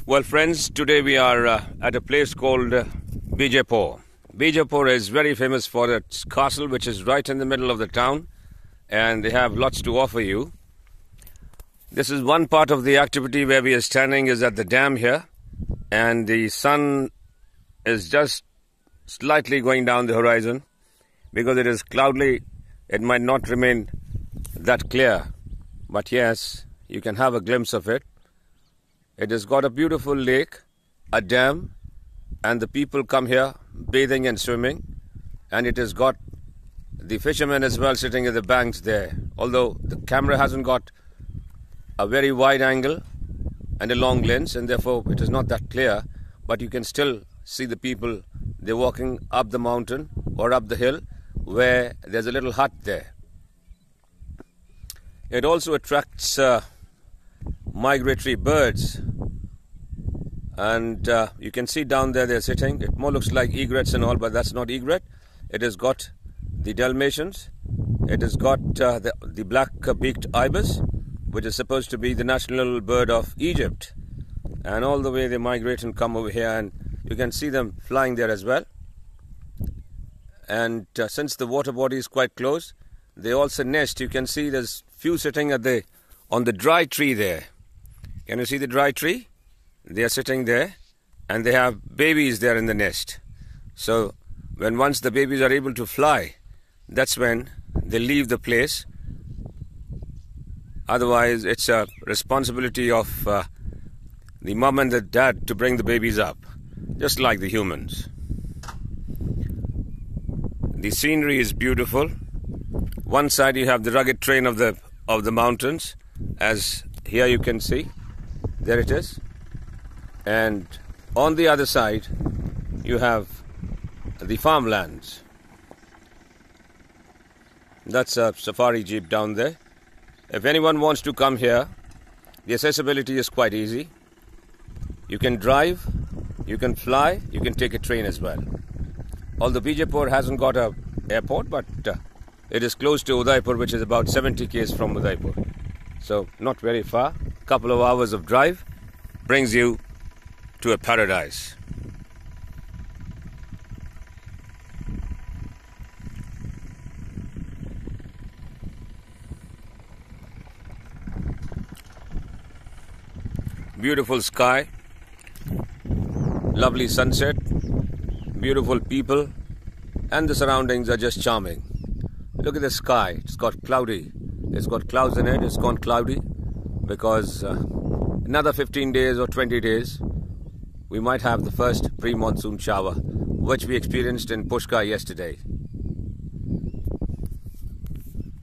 Well, friends, today we are at a place called Bijapur. Bijapur is very famous for its castle, which is right in the middle of the town, and they have lots to offer you. This is one part of the activity where we are standing is at the dam here, and the sun is just slightly going down the horizon. Because it is cloudy, it might not remain that clear, but yes, you can have a glimpse of it. It has got a beautiful lake, a dam, and the people come here bathing and swimming, and it has got the fishermen as well sitting at the banks there. Although the camera hasn't got a very wide angle and a long lens, and therefore it is not that clear, but you can still see the people. They're walking up the mountain or up the hill where there's a little hut there. It also attracts migratory birds, and you can see down there they're sitting. It more looks like egrets and all, but that's not egret. It has got the Dalmatians. It has got the black-beaked ibis, which is supposed to be the national bird of Egypt. And all the way they migrate and come over here, and you can see them flying there as well. And since the water body is quite close, they also nest. You can see there's few sitting on the dry tree there. Can you see the dry tree? They are sitting there, and they have babies there in the nest. So once the babies are able to fly, that's when they leave the place. Otherwise, it's a responsibility of the mom and the dad to bring the babies up, just like the humans. The scenery is beautiful. One side you have the rugged terrain of the mountains, as here you can see. There it is. And on the other side you have the farmlands. That's a safari jeep down there. If anyone wants to come here, the accessibility is quite easy. You can drive, you can fly, you can take a train as well. Although Bijapur hasn't got an airport, but it is close to Udaipur, which is about 70 km from Udaipur. So not very far. Couple of hours of drive brings you to a paradise. Beautiful sky, lovely sunset, beautiful people, and the surroundings are just charming. Look at the sky. It's got cloudy. It's got clouds in it. It's gone cloudy because another 15 days or 20 days we might have the first pre-monsoon shower, which we experienced in Pushkar yesterday.